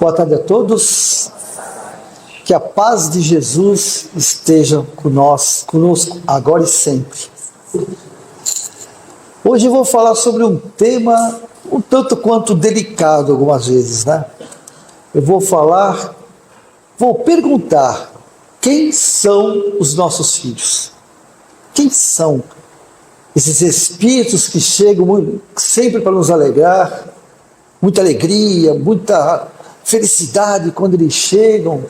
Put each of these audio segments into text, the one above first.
Boa tarde a todos. Que a paz de Jesus esteja conosco agora e sempre. Hoje eu vou falar sobre um tema um tanto quanto delicado algumas vezes, né? Eu vou perguntar: quem são os nossos filhos? Quem são esses espíritos que chegam sempre para nos alegrar? Muita alegria, muita felicidade quando eles chegam.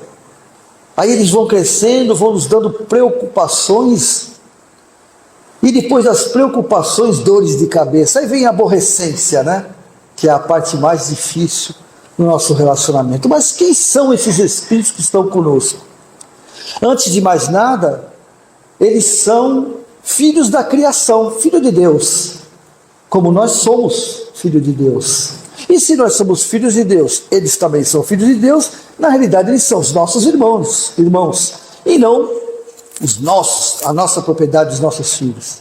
Aí eles vão crescendo, vão nos dando preocupações. E depois das preocupações, dores de cabeça. Aí vem a aborrecência, né? Que é a parte mais difícil no nosso relacionamento. Mas quem são esses espíritos que estão conosco? Antes de mais nada, eles são filhos da criação, filho de Deus. Como nós somos filho de Deus. E se nós somos filhos de Deus, eles também são filhos de Deus, na realidade eles são os nossos irmãos, e não os nossos, a nossa propriedade, os nossos filhos.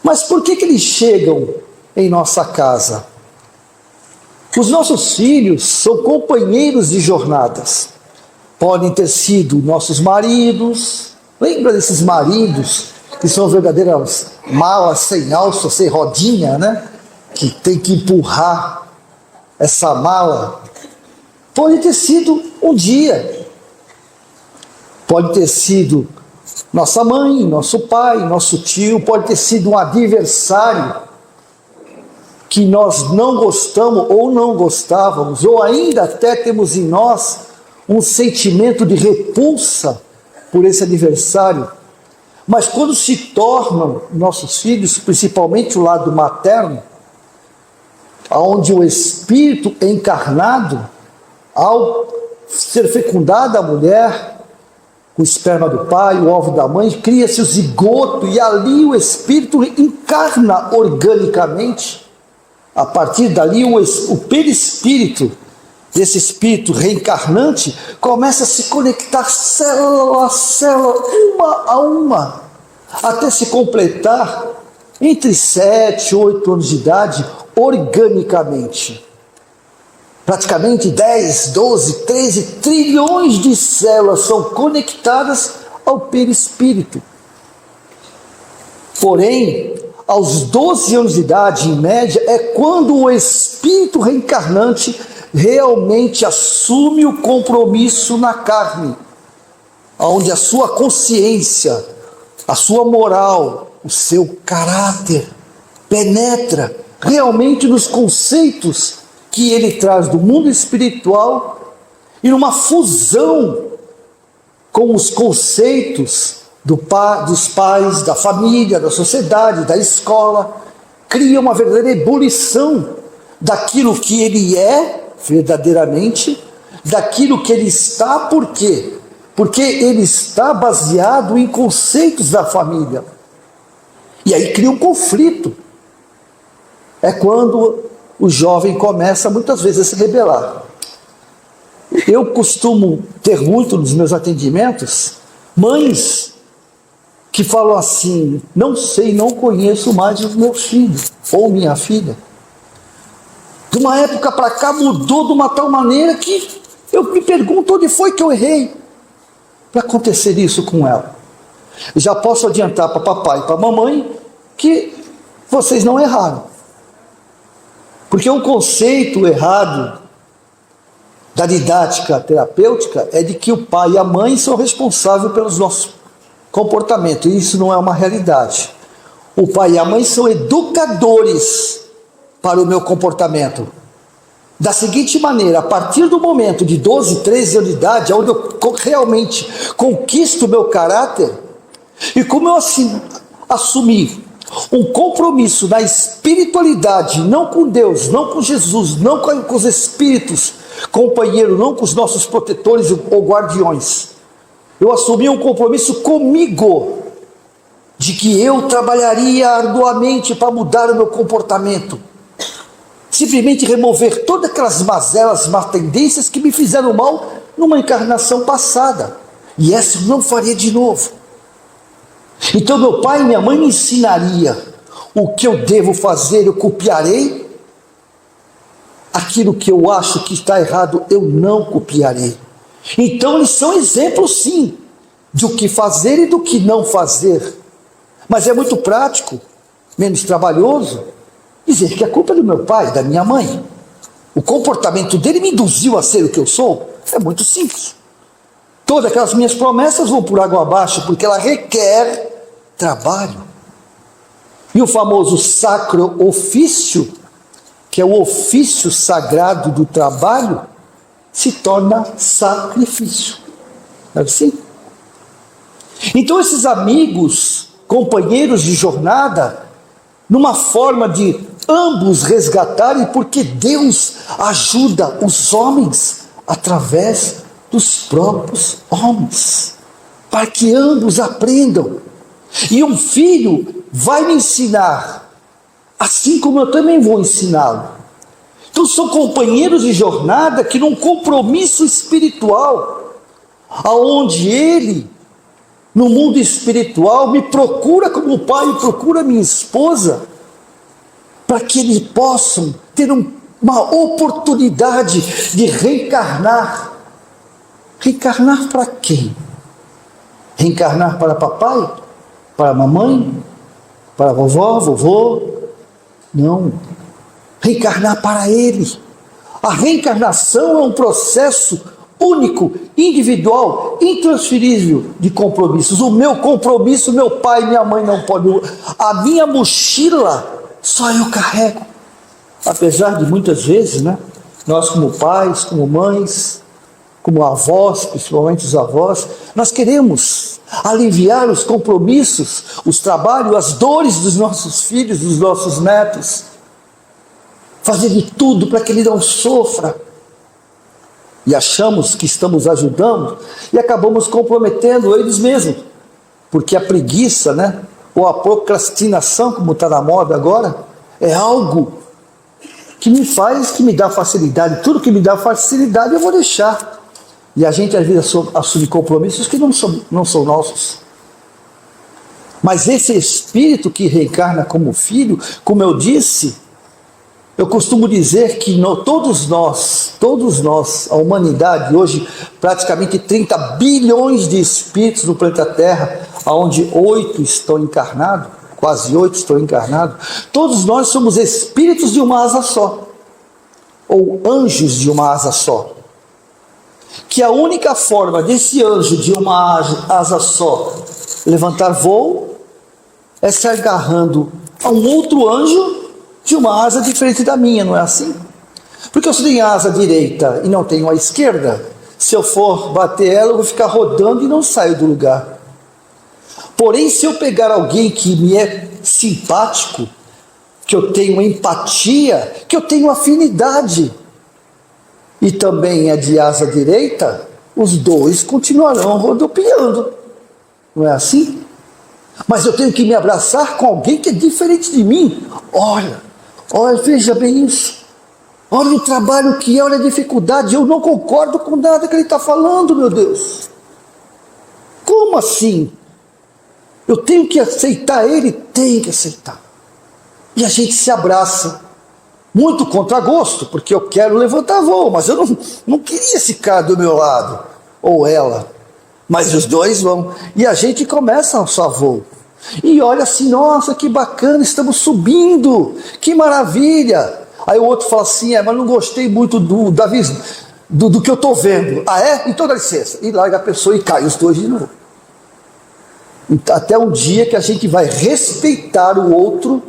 Mas por que eles chegam em nossa casa? Os nossos filhos são companheiros de jornadas. Podem ter sido nossos maridos. Lembra desses maridos que são verdadeiras malas sem alça, sem rodinha, né? Que tem que empurrar essa mala. Pode ter sido um dia. Pode ter sido nossa mãe, nosso pai, nosso tio. Pode ter sido um adversário que nós não gostamos ou não gostávamos, ou ainda até temos em nós um sentimento de repulsa por esse adversário. Mas quando se tornam nossos filhos, principalmente o lado materno, onde o espírito encarnado, ao ser fecundada a mulher, o esperma do pai, o ovo da mãe, cria-se o zigoto, e ali o espírito encarna organicamente. A partir dali, o perispírito desse espírito reencarnante começa a se conectar célula a célula, uma a uma, até se completar entre 7 e 8 anos de idade, organicamente. Praticamente 10, 12, 13 trilhões de células são conectadas ao perispírito. Porém, aos 12 anos de idade, em média, é quando o espírito reencarnante realmente assume o compromisso na carne, onde a sua consciência, a sua moral, o seu caráter penetra realmente nos conceitos que ele traz do mundo espiritual, e numa fusão com os conceitos dos pais, da família, da sociedade, da escola, cria uma verdadeira ebulição daquilo que ele é verdadeiramente, daquilo que ele está. Por quê? Porque ele está baseado em conceitos da família. E aí cria um conflito. É quando o jovem começa muitas vezes a se rebelar. Eu costumo ter muito nos meus atendimentos mães que falam assim: não sei, não conheço mais o meu filho ou minha filha. De uma época para cá mudou de uma tal maneira que eu me pergunto onde foi que eu errei para acontecer isso com ela. Já posso adiantar para papai e para mamãe que vocês não erraram. Porque um conceito errado da didática terapêutica é de que o pai e a mãe são responsáveis pelos nossos comportamentos. E isso não é uma realidade. O pai e a mãe são educadores para o meu comportamento. Da seguinte maneira: a partir do momento de 12, 13 anos de idade, onde eu realmente conquisto o meu caráter, e como eu assumi um compromisso na espiritualidade, não com Deus, não com Jesus, não com os espíritos companheiros, não com os nossos protetores ou guardiões. Eu assumi um compromisso comigo, de que eu trabalharia arduamente para mudar o meu comportamento. Simplesmente remover todas aquelas mazelas, más tendências que me fizeram mal numa encarnação passada. E essa eu não faria de novo. Então meu pai e minha mãe me ensinariam o que eu devo fazer, eu copiarei aquilo que eu acho que está errado, eu não copiarei. Então eles são exemplos sim, do que fazer e do que não fazer. Mas é muito prático, menos trabalhoso, dizer que a culpa é do meu pai, da minha mãe. O comportamento dele me induziu a ser o que eu sou. É muito simples. Todas aquelas minhas promessas vão por água abaixo, porque ela requer trabalho. E o famoso sacro ofício, que é o ofício sagrado do trabalho, se torna sacrifício. Não é assim? Então esses amigos, companheiros de jornada, numa forma de ambos resgatarem, porque Deus ajuda os homens através dos próprios homens, para que ambos aprendam. E um filho vai me ensinar, assim como eu também vou ensiná-lo. Então são companheiros de jornada que num compromisso espiritual, aonde ele, no mundo espiritual, me procura como o pai procura minha esposa, para que eles possam ter uma oportunidade de reencarnar. Reencarnar para quem? Reencarnar para papai? Para mamãe? Para vovó, vovô? Não. Reencarnar para ele. A reencarnação é um processo único, individual, intransferível de compromissos. O meu compromisso, meu pai e minha mãe não podem. A minha mochila, só eu carrego. Apesar de muitas vezes, né, nós como pais, como mães, como avós, principalmente os avós, nós queremos aliviar os compromissos, os trabalhos, as dores dos nossos filhos, dos nossos netos. Fazer de tudo para que ele não sofra. E achamos que estamos ajudando e acabamos comprometendo eles mesmos. Porque a preguiça, né, ou a procrastinação, como está na moda agora, é algo que me dá facilidade. Tudo que me dá facilidade eu vou deixar. E a gente às vezes assume compromissos que não são nossos. Mas esse espírito que reencarna como filho, como eu disse, eu costumo dizer que todos nós, a humanidade, hoje praticamente 30 bilhões de espíritos no planeta Terra, onde 8 estão encarnados, quase 8 estão encarnados, todos nós somos espíritos de uma asa só, ou anjos de uma asa só. Que a única forma desse anjo de uma asa só levantar voo é se agarrando a um outro anjo de uma asa diferente da minha, não é assim? Porque eu tenho a asa direita e não tenho a esquerda, se eu for bater ela, eu vou ficar rodando e não saio do lugar. Porém, se eu pegar alguém que me é simpático, que eu tenho empatia, que eu tenho afinidade, e também é de asa direita, os dois continuarão rodopiando. Não é assim? Mas eu tenho que me abraçar com alguém que é diferente de mim. Olha, veja bem isso. Olha o trabalho que é, olha a dificuldade. Eu não concordo com nada que ele está falando, meu Deus. Como assim? Eu tenho que aceitar ele? Tenho que aceitar. E a gente se abraça. Muito contra gosto, porque eu quero levantar voo, mas eu não queria esse cara do meu lado, ou ela. Mas os dois vão. E a gente começa o seu voo. E olha assim, nossa, que bacana, estamos subindo, que maravilha. Aí o outro fala assim, mas não gostei muito do que eu estou vendo. Ah, é? Então dá licença. E larga a pessoa e cai os dois de novo. Até um dia que a gente vai respeitar o outro,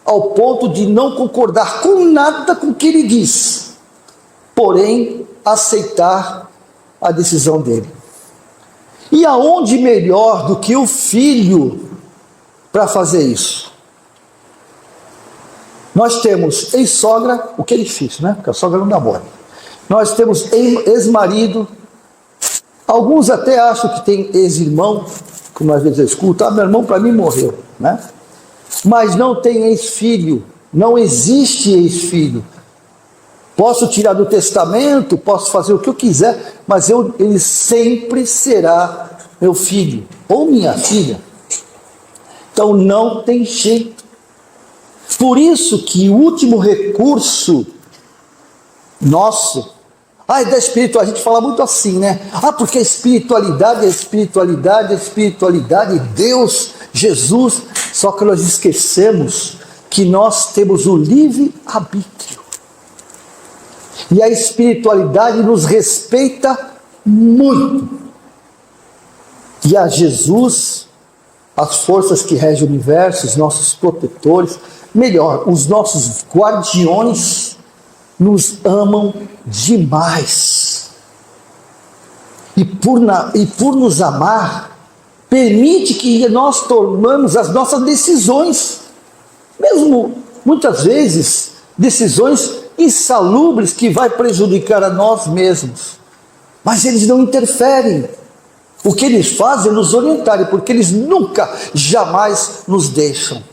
ao ponto de não concordar com nada com o que ele diz, porém aceitar a decisão dele. E aonde melhor do que o filho para fazer isso? Nós temos ex-sogra, o que é difícil, né? Porque a sogra não dá mole. Nós temos ex-marido, alguns até acham que tem ex-irmão, como às vezes eu escuto, meu irmão para mim morreu, né? Mas não tem ex-filho, não existe ex-filho. Posso tirar do testamento, posso fazer o que eu quiser, mas ele sempre será meu filho ou minha filha. Então não tem jeito. Por isso que o último recurso nosso. Ah, da espiritualidade, a gente fala muito assim, né? Ah, porque a espiritualidade, Deus, Jesus. Só que nós esquecemos que nós temos o livre-arbítrio. E a espiritualidade nos respeita muito. E a Jesus, as forças que regem o universo, os nossos protetores, melhor, os nossos guardiões, nos amam demais. E por nos amar, permite que nós tomemos as nossas decisões, mesmo muitas vezes decisões insalubres que vai prejudicar a nós mesmos. Mas eles não interferem. O que eles fazem é nos orientarem, porque eles nunca, jamais nos deixam.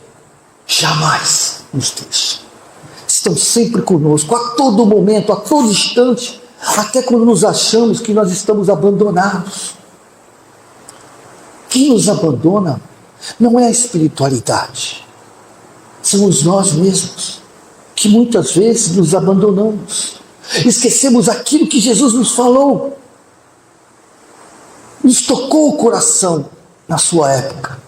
Jamais nos deixam. Estão sempre conosco, a todo momento, a todo instante, até quando nos achamos que nós estamos abandonados. Quem nos abandona não é a espiritualidade, somos nós mesmos, que muitas vezes nos abandonamos, esquecemos aquilo que Jesus nos falou, nos tocou o coração na sua época,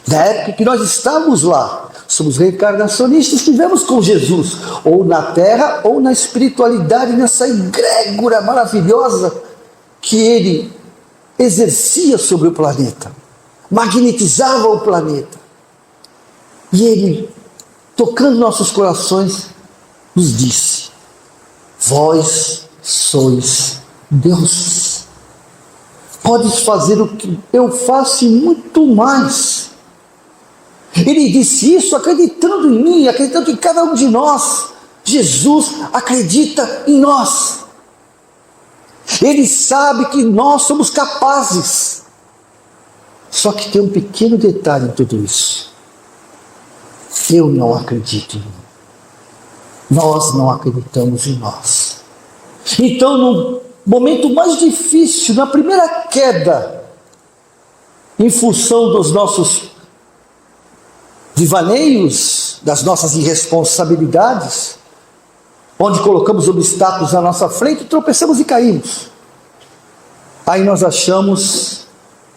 na época que nós estávamos lá. Somos reencarnacionistas, estivemos com Jesus, ou na terra, ou na espiritualidade, nessa egrégora maravilhosa que ele exercia sobre o planeta, magnetizava o planeta. E ele, tocando nossos corações, nos disse: vós sois Deus. Podes fazer o que eu faço e muito mais. Ele disse isso acreditando em mim, acreditando em cada um de nós. Jesus acredita em nós. Ele sabe que nós somos capazes. Só que tem um pequeno detalhe em tudo isso. Eu não acredito em mim. Nós não acreditamos em nós. Então, no momento mais difícil, na primeira queda, em função dos nossos devaneios, das nossas irresponsabilidades, onde colocamos obstáculos à nossa frente, tropeçamos e caímos. Aí nós achamos,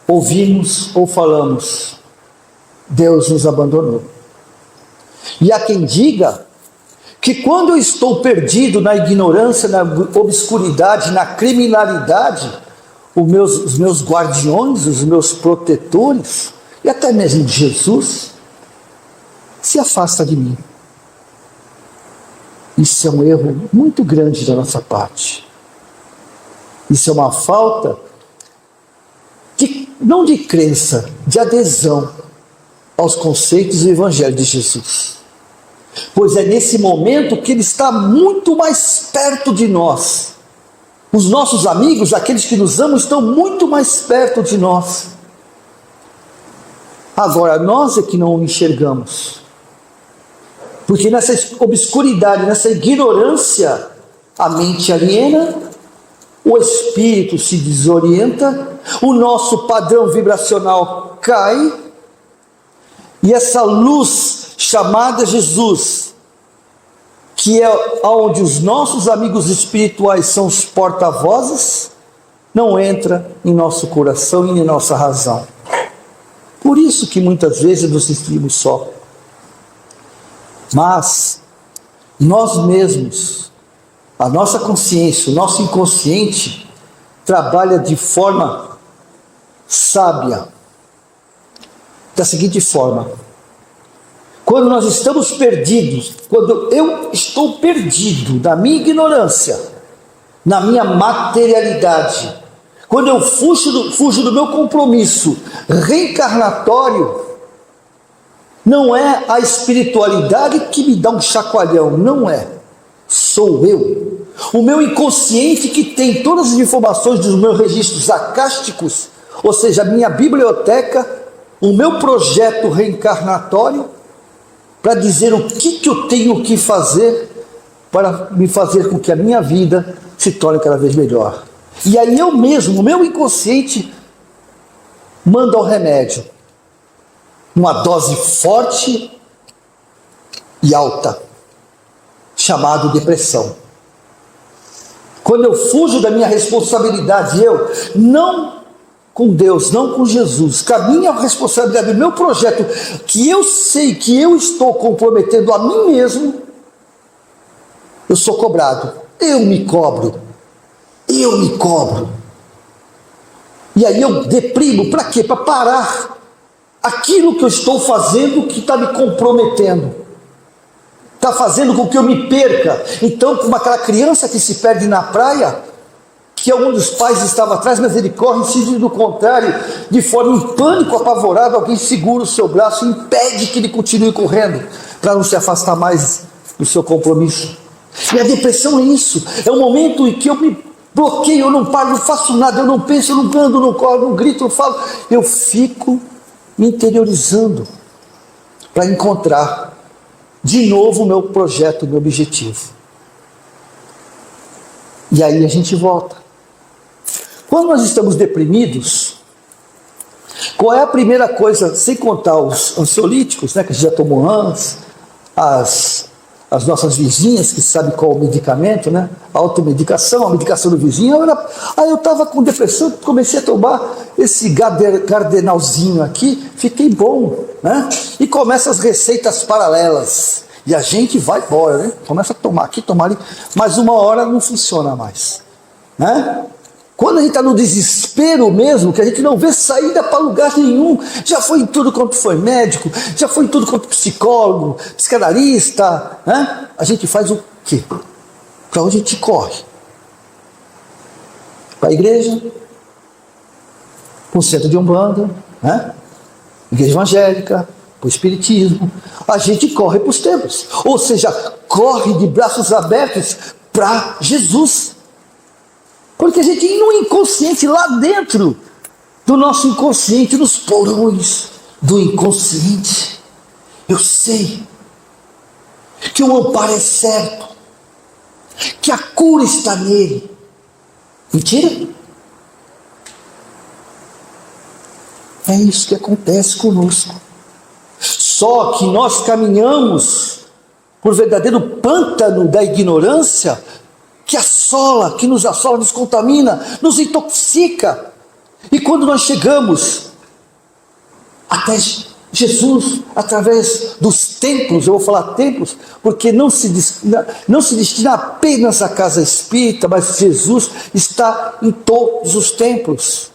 ouvimos ou falamos: Deus nos abandonou. E há quem diga que quando eu estou perdido na ignorância, na obscuridade, na criminalidade, os meus guardiões, os meus protetores, e até mesmo Jesus, se afasta de mim. Isso é um erro muito grande da nossa parte. Isso é uma falta não de crença, de adesão aos conceitos do Evangelho de Jesus. Pois é nesse momento que Ele está muito mais perto de nós. Os nossos amigos, aqueles que nos amam, estão muito mais perto de nós. Agora, nós é que não o enxergamos. Porque nessa obscuridade, nessa ignorância, a mente aliena, o espírito se desorienta, o nosso padrão vibracional cai, e essa luz chamada Jesus, que é onde os nossos amigos espirituais são os porta-vozes, não entra em nosso coração e em nossa razão. Por isso que muitas vezes nos sentimos só. Mas nós mesmos, a nossa consciência, o nosso inconsciente, trabalha de forma sábia, da seguinte forma: quando nós estamos perdidos, quando eu estou perdido na minha ignorância, na minha materialidade, quando eu fujo do meu compromisso reencarnatório, não é a espiritualidade que me dá um chacoalhão, não é. Sou eu. O meu inconsciente que tem todas as informações dos meus registros acásticos, ou seja, a minha biblioteca, o meu projeto reencarnatório, para dizer o que eu tenho que fazer para me fazer com que a minha vida se torne cada vez melhor. E aí eu mesmo, o meu inconsciente, manda o remédio. Uma dose forte e alta, chamado depressão. Quando eu fujo da minha responsabilidade, eu não com Deus, não com Jesus, com a minha responsabilidade, do meu projeto, que eu sei que eu estou comprometendo a mim mesmo, eu sou cobrado, eu me cobro. E aí eu deprimo, para quê? Para parar aquilo que eu estou fazendo que está me comprometendo, está fazendo com que eu me perca. Então, como aquela criança que se perde na praia, que algum dos pais estava atrás, mas ele corre em sentido contrário, de forma em pânico, apavorado, alguém segura o seu braço e impede que ele continue correndo, para não se afastar mais do seu compromisso. E a depressão é isso, é um momento em que eu me bloqueio, eu não paro, não faço nada, eu não penso, eu não ando, não corro, não grito, não falo, eu fico me interiorizando para encontrar de novo o meu projeto, o meu objetivo. E aí a gente volta. Quando nós estamos deprimidos, qual é a primeira coisa, sem contar os ansiolíticos, né, que a gente já tomou antes, as nossas vizinhas que sabem qual é o medicamento, né, a automedicação, a medicação do vizinho, aí eu estava com depressão, comecei a tomar esse gardenalzinho aqui, fiquei bom, né, e começa as receitas paralelas, e a gente vai embora, né, começa a tomar aqui, tomar ali, mas uma hora não funciona mais, né. Quando a gente está no desespero mesmo, que a gente não vê saída para lugar nenhum, já foi em tudo quanto foi médico, já foi em tudo quanto psicólogo, psicanalista, né? A gente faz o quê? Para onde a gente corre? Para a igreja, para o centro de Umbanda, né? Igreja evangélica, para o espiritismo. A gente corre para os templos, ou seja, corre de braços abertos para Jesus. Porque a gente, no inconsciente, lá dentro do nosso inconsciente, nos porões do inconsciente, eu sei que o amparo é certo, que a cura está nele. Mentira? É isso que acontece conosco. Só que nós caminhamos por verdadeiro pântano da ignorância, que assola, que nos assola, nos contamina, nos intoxica. E quando nós chegamos até Jesus, através dos templos, eu vou falar templos, porque não se destina apenas à casa espírita, mas Jesus está em todos os templos.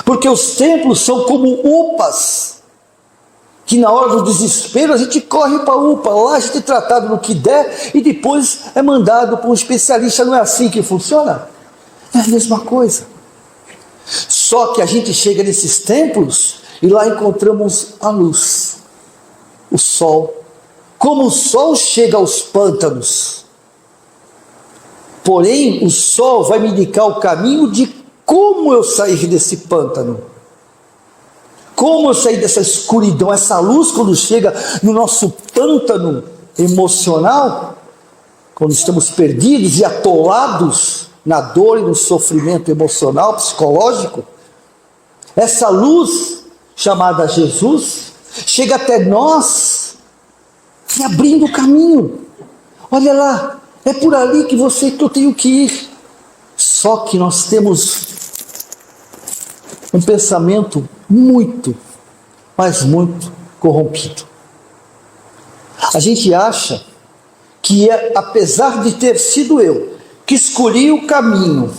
Porque os templos são como UPAs, que na hora do desespero a gente corre para a UPA, lá a gente é tratado no que der e depois é mandado para um especialista. Não é assim que funciona? É a mesma coisa. Só que a gente chega nesses templos e lá encontramos a luz, o sol. Como o sol chega aos pântanos, porém o sol vai me indicar o caminho de como eu sair desse pântano. Como eu sair dessa escuridão, essa luz quando chega no nosso pântano emocional, quando estamos perdidos e atolados na dor e no sofrimento emocional, psicológico, essa luz chamada Jesus chega até nós e abrindo o caminho. Olha lá, é por ali que eu tenho que ir. Só que nós temos um pensamento muito, mas muito corrompido. A gente acha que apesar de ter sido eu que escolhi o caminho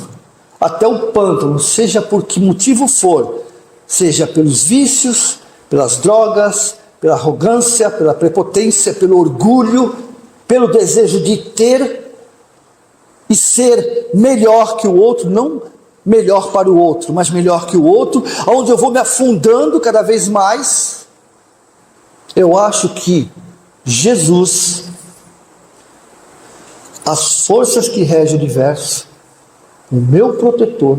até o pântano, seja por que motivo for, seja pelos vícios, pelas drogas, pela arrogância, pela prepotência, pelo orgulho, pelo desejo de ter e ser melhor que o outro, não melhor para o outro, mas melhor que o outro, onde eu vou me afundando cada vez mais. Eu acho que Jesus, as forças que regem o universo, o meu protetor,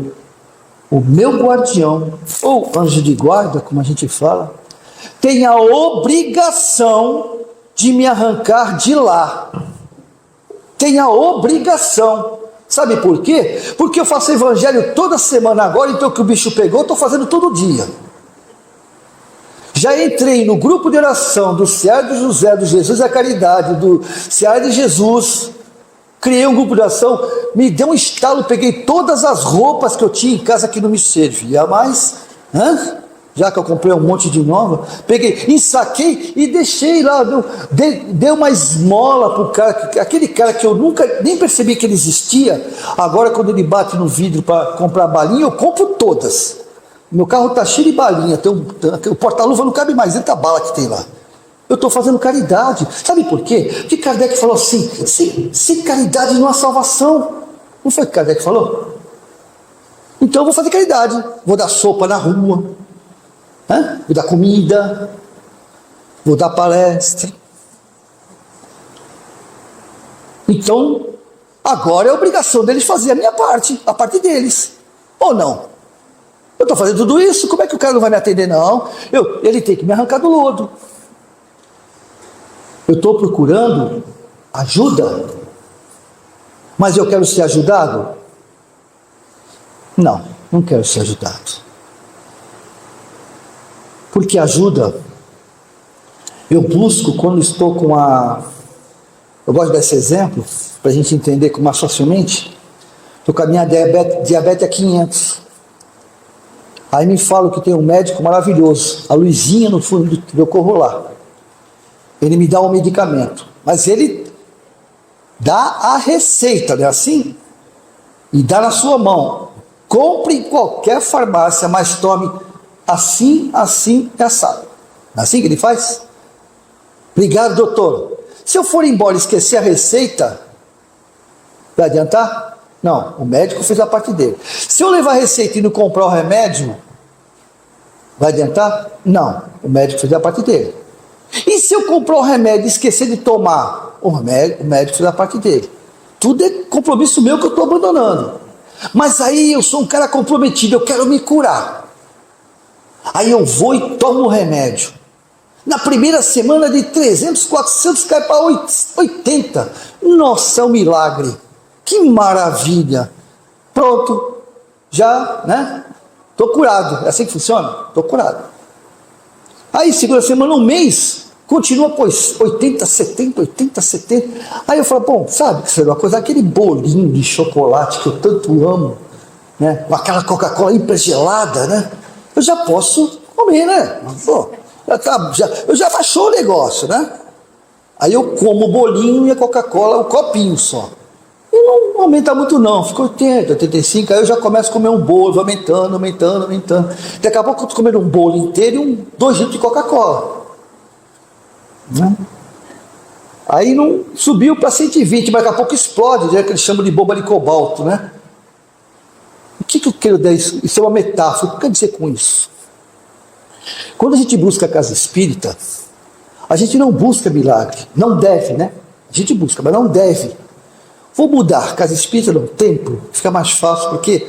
o meu guardião, ou anjo de guarda, como a gente fala, tem a obrigação de me arrancar de lá. Tem a obrigação. Sabe por quê? Porque eu faço evangelho toda semana agora, então que o bicho pegou, eu estou fazendo todo dia. Já entrei no grupo de oração do Ceará de José, do Jesus e a Caridade, do Ceará de Jesus. Criei um grupo de oração me deu um estalo, peguei todas as roupas que eu tinha em casa que não me servia mais, já que eu comprei um monte de nova, peguei, ensaquei e deixei lá, dei uma esmola pro cara, aquele cara que eu nunca nem percebi que ele existia. Agora quando ele bate no vidro para comprar balinha, eu compro todas. Meu carro tá cheio de balinha, o porta-luva não cabe mais dentro da bala que tem lá. Eu estou fazendo caridade. Sabe por quê? Porque Kardec falou assim, sem caridade não há salvação. Não foi o que Kardec falou? Então eu vou fazer caridade, vou dar sopa na rua, vou dar comida, vou dar palestra. Então, agora é obrigação deles fazer a minha parte, a parte deles. Ou não? Eu estou fazendo tudo isso, como é que o cara não vai me atender? Não, ele tem que me arrancar do lodo. Eu estou procurando ajuda, mas eu quero ser ajudado? Não, não quero ser ajudado. Porque ajuda, eu busco quando estou com eu gosto desse exemplo, para a gente entender mais facilmente. Estou com a minha diabetes a 500. Aí me falam que tem um médico maravilhoso, a luzinha no fundo do eu corro lá. Ele me dá um medicamento, mas ele dá a receita, não é assim? E dá na sua mão. Compre em qualquer farmácia, mas tome assim, assim e assado. Não é assim que ele faz? Obrigado, doutor. Se eu for embora e esquecer a receita, vai adiantar? Não, o médico fez a parte dele. Se eu levar a receita e não comprar o remédio, vai adiantar? Não, o médico fez a parte dele. E se eu comprar o remédio e esquecer de tomar o médico fez a parte dele. Tudo é compromisso meu que eu estou abandonando. Mas aí eu sou um cara comprometido, eu quero me curar. Aí eu vou e tomo o remédio. Na primeira semana de 300, 400 cai para 80. Nossa, é um milagre. Que maravilha. Pronto, já, estou curado. É assim que funciona? Estou curado. Aí, segunda semana, um mês, continua, pois, 80, 70, 80, 70. Aí eu falo, bom, sabe que será uma coisa? Aquele bolinho de chocolate que eu tanto amo, com aquela Coca-Cola hipergelada, eu já posso comer, Pô, já baixou o negócio, Aí eu como o bolinho e a Coca-Cola, um copinho só. E não aumenta muito não, fica 80, 85, aí eu já começo a comer um bolo, vou aumentando. Daqui a pouco eu estou comendo um bolo inteiro e 2 litros de Coca-Cola. Aí não subiu para 120, mas daqui a pouco explode, que eles chamam de bomba de cobalto, O que eu quero dizer isso? Isso é uma metáfora, o que eu quero dizer com isso? Quando a gente busca a casa espírita, a gente não busca milagre, não deve, A gente busca, mas não deve. Vou mudar casa espírita no templo, fica mais fácil, porque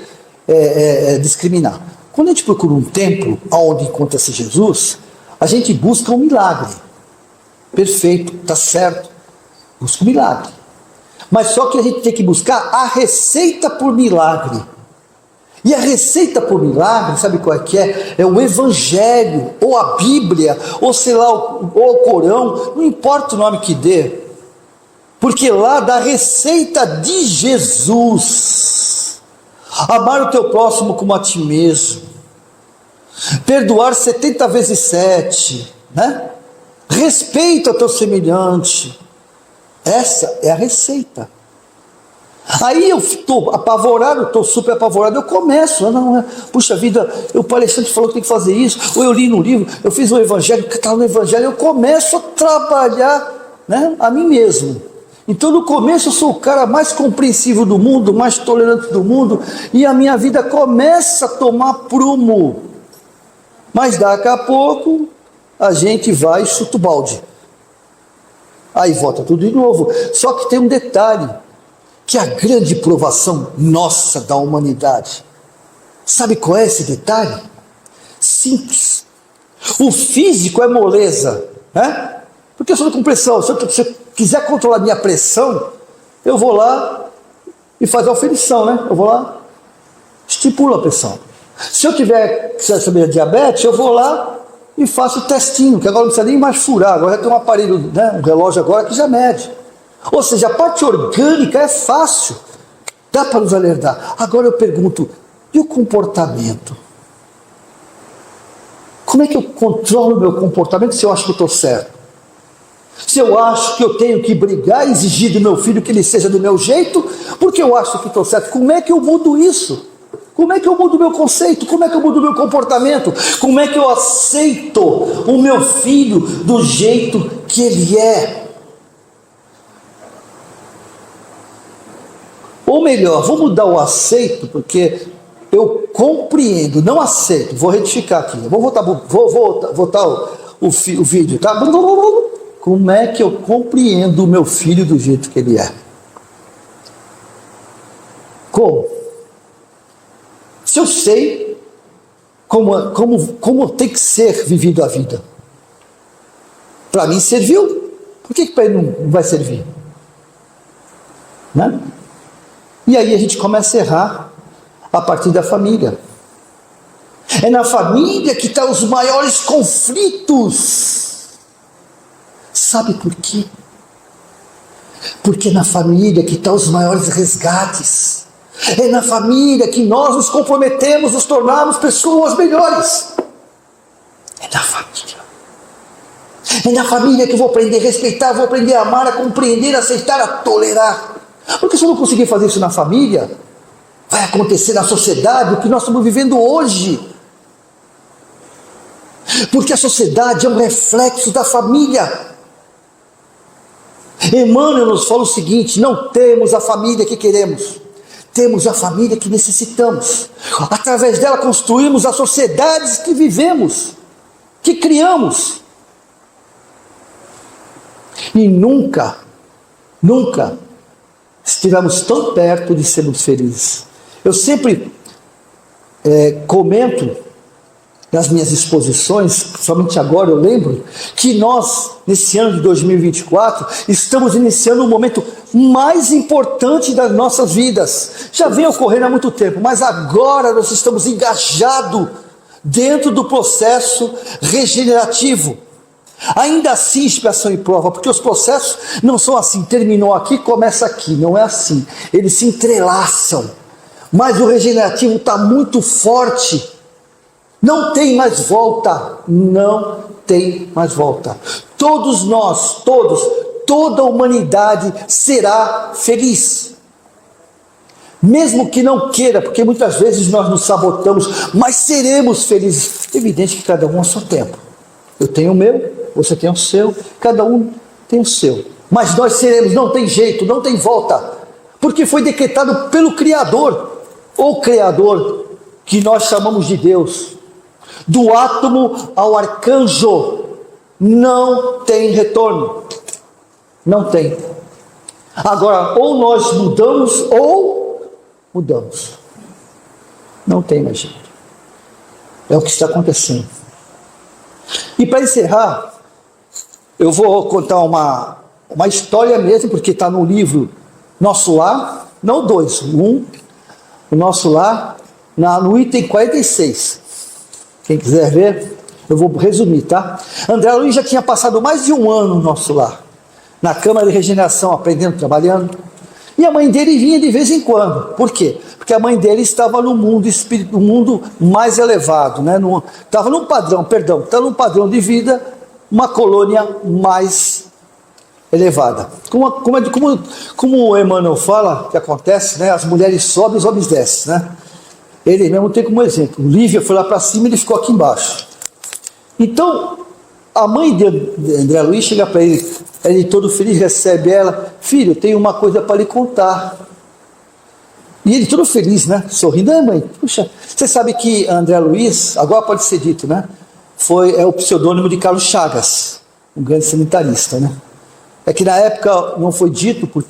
discriminar. Quando a gente procura um templo onde encontra-se Jesus, a gente busca um milagre. Perfeito, está certo. Busca um milagre. Mas só que a gente tem que buscar a receita por milagre. E a receita por milagre, sabe qual é que é? É o Evangelho, ou a Bíblia, ou sei lá, ou o Corão, não importa o nome que dê. Porque lá dá a receita de Jesus. Amar o teu próximo como a ti mesmo. Perdoar 70 vezes 7. Respeita o teu semelhante. Essa é a receita. Aí eu estou apavorado, estou super apavorado, eu começo, puxa vida, o palestrante falou que tem que fazer isso, ou eu li no livro, eu fiz o evangelho, que está no evangelho, eu começo a trabalhar a mim mesmo. Então no começo eu sou o cara mais compreensivo do mundo, mais tolerante do mundo, e a minha vida começa a tomar prumo. Mas daqui a pouco a gente vai e chuta o balde. Aí volta tudo de novo. Só que tem um detalhe, que é a grande provação nossa da humanidade. Sabe qual é esse detalhe? Simples. O físico é moleza, Porque eu sou com pressão. Se eu quiser controlar minha pressão, eu vou lá e fazer a oferição, Eu vou lá, estipulo a pressão. Se eu tiver que saber diabetes, eu vou lá e faço o testinho, que agora não precisa nem mais furar, agora já tem um aparelho, um relógio agora que já mede. Ou seja, a parte orgânica é fácil. Dá para nos alertar. Agora eu pergunto, e o comportamento? Como é que eu controlo o meu comportamento se eu acho que eu estou certo? Se eu acho que eu tenho que brigar e exigir do meu filho que ele seja do meu jeito, porque eu acho que estou certo, como é que eu mudo isso? Como é que eu mudo o meu conceito? Como é que eu mudo o meu comportamento? Como é que eu aceito o meu filho do jeito que ele é? Ou melhor, vou mudar o aceito, porque eu compreendo, não aceito. Vou retificar aqui. Vou voltar o vídeo, tá? Como é que eu compreendo o meu filho do jeito que ele é? Como? Se eu sei como tem que ser vivido a vida. Para mim serviu, por que para ele não vai servir? Né? E aí a gente começa a errar a partir da família. É na família que estão os maiores conflitos. Sabe por quê? Porque é na família que estão os maiores resgates. É na família que nós nos comprometemos, nos tornarmos pessoas melhores. É na família. É na família que eu vou aprender a respeitar, vou aprender a amar, a compreender, a aceitar, a tolerar. Porque se eu não conseguir fazer isso na família, vai acontecer na sociedade o que nós estamos vivendo hoje. Porque a sociedade é um reflexo da família. Emmanuel nos fala o seguinte: não temos a família que queremos, temos a família que necessitamos. Através dela construímos as sociedades que vivemos, que criamos. E nunca estivemos tão perto de sermos felizes. Eu sempre comento nas minhas exposições, somente agora eu lembro, que nós, nesse ano de 2024, estamos iniciando um momento mais importante das nossas vidas. Já vem ocorrendo há muito tempo, mas agora nós estamos engajados dentro do processo regenerativo. Ainda assim, expiação e prova, porque os processos não são assim, terminou aqui, começa aqui, não é assim. Eles se entrelaçam, mas o regenerativo está muito forte. Não tem mais volta, não tem mais volta. Todos nós, toda a humanidade será feliz. Mesmo que não queira, porque muitas vezes nós nos sabotamos, mas seremos felizes. É evidente que cada um a seu tempo. Eu tenho o meu, você tem o seu, cada um tem o seu. Mas nós seremos, não tem jeito, não tem volta. Porque foi decretado pelo Criador, o Criador, que nós chamamos de Deus. Do átomo ao arcanjo, não tem retorno. Não tem. Agora, ou nós mudamos, ou mudamos. Não tem mais jeito. É o que está acontecendo. E para encerrar, eu vou contar uma história mesmo, porque está no livro Nosso Lar, não dois, o Nosso Lar, no item 46. Quem quiser ver, eu vou resumir, tá? André Luiz já tinha passado mais de um ano no Nosso Lar, na Câmara de Regeneração, aprendendo, trabalhando. E a mãe dele vinha de vez em quando. Por quê? Porque a mãe dele estava no mundo espírito, no mundo mais elevado, né? Estava num padrão de vida, uma colônia mais elevada. Como o Emmanuel fala, que acontece, né? As mulheres sobem, os homens descem, né? Ele mesmo tem como exemplo. Lívia foi lá para cima e ele ficou aqui embaixo. Então, a mãe de André Luiz chega para ele todo feliz, recebe ela: filho, eu tenho uma coisa para lhe contar. E ele todo feliz, né? Sorrindo: mãe, puxa, você sabe que André Luiz, agora pode ser dito, né? É o pseudônimo de Carlos Chagas, um grande sanitarista, né? É que na época não foi dito por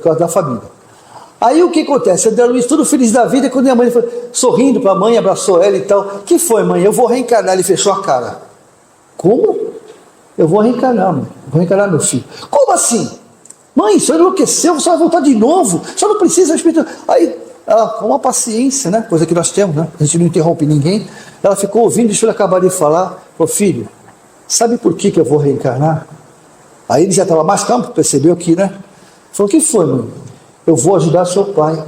causa da família. Aí o que acontece? André Luiz, tudo feliz da vida, quando a mãe foi sorrindo para a mãe, abraçou ela e tal. Que foi, mãe? Eu vou reencarnar. Ele fechou a cara. Como? Eu vou reencarnar, mãe. Vou reencarnar meu filho. Como assim? Mãe, o senhor enlouqueceu, você vai voltar de novo. O senhor não precisa. Aí, ela, com uma paciência, né? Coisa que nós temos, né? A gente não interrompe ninguém. Ela ficou ouvindo, deixou ele acabar de falar. Falou: filho, sabe por que eu vou reencarnar? Aí ele já estava mais calmo, percebeu que, né? Falou: o que foi, mãe? Eu vou ajudar seu pai.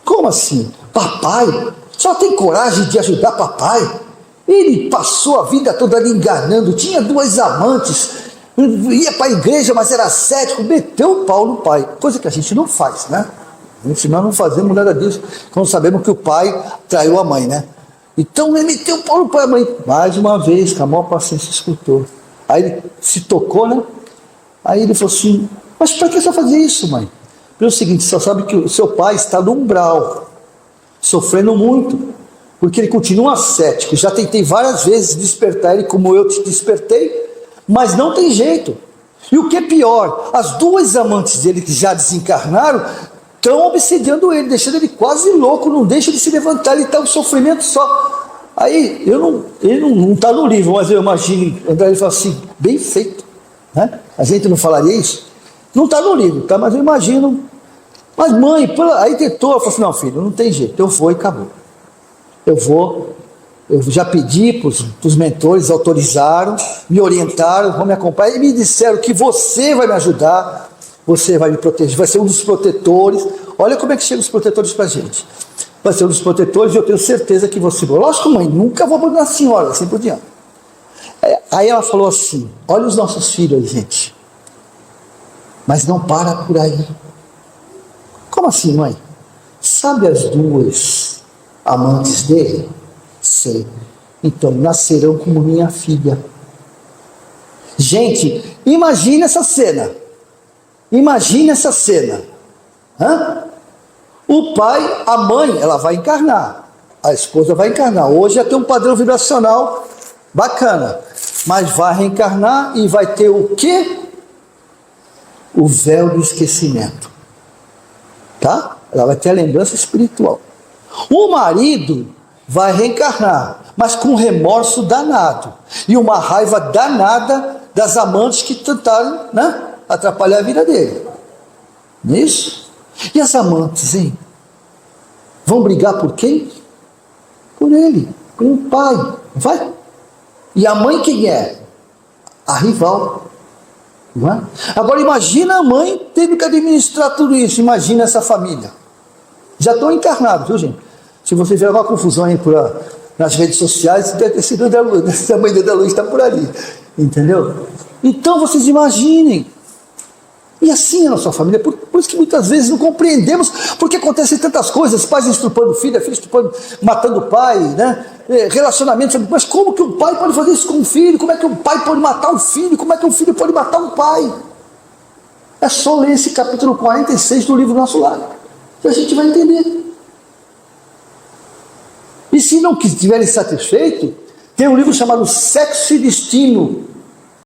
Como assim? Papai? Só tem coragem de ajudar papai? Ele passou a vida toda ali enganando, tinha 2 amantes, ia para a igreja, mas era cético, meteu o pau no pai, coisa que a gente não faz, né? Nós não fazemos nada disso, quando sabemos que o pai traiu a mãe, né? Então ele meteu o pau no pai e a mãe, mais uma vez, com a maior paciência, escutou. Aí ele se tocou, né? Aí ele falou assim, mas para que você fazer isso, mãe? Pelo seguinte, você sabe que o seu pai está no umbral, sofrendo muito, porque ele continua cético. Já tentei várias vezes despertar ele como eu te despertei, mas não tem jeito. E o que é pior, as 2 amantes dele que já desencarnaram estão obsediando ele, deixando ele quase louco, não deixa de se levantar, ele está um sofrimento só. Aí, ele não está no livro, mas eu imagino, André, ele fala assim, bem feito, né? A gente não falaria isso? Não está no livro, tá? Mas eu imagino. Mas mãe, aí tentou, ela falou assim, não filho, não tem jeito, eu vou e acabou. Eu já pedi para os mentores, autorizaram, me orientaram, vão me acompanhar, e me disseram que você vai me ajudar, você vai me proteger, vai ser um dos protetores. Olha como é que chegam os protetores para a gente. Vai ser um dos protetores e eu tenho certeza que você... Lógico, mãe, nunca vou abandonar a senhora, assim por diante. Aí ela falou assim, olha os nossos filhos, gente. Mas não para por aí. Como assim, mãe? Sabe as 2 amantes dele? Sei. Então, nascerão como minha filha. Gente, imagine essa cena. Imagine essa cena. Hã? O pai, a mãe, ela vai encarnar. A esposa vai encarnar. Hoje já tem um padrão vibracional bacana. Mas vai reencarnar e vai ter o quê? O véu do esquecimento. Tá? Ela vai ter a lembrança espiritual. O marido vai reencarnar, mas com remorso danado. E uma raiva danada das amantes que tentaram, né, atrapalhar a vida dele. Não é isso? E as amantes, hein? Vão brigar por quem? Por ele, por um pai. Vai? E a mãe quem é? A rival. Não é? Agora imagina a mãe tendo que administrar tudo isso. Imagina essa família. Já estão encarnados, viu, gente? Se você tiver uma confusão aí nas redes sociais, deve ter sido da Luz, a mãe da Luz está por ali. Entendeu? Então vocês imaginem. E assim é a nossa família. Por isso que muitas vezes não compreendemos porque acontecem tantas coisas, pais estrupando filho, filho estrupando, matando o pai, né? Relacionamentos. Mas como que um pai pode fazer isso com um filho? Como é que um pai pode matar um filho? Como é que um filho pode matar um pai? É só ler esse capítulo 46 do livro Nosso Lar, que a gente vai entender. E se não estiverem satisfeitos, tem um livro chamado Sexo e Destino,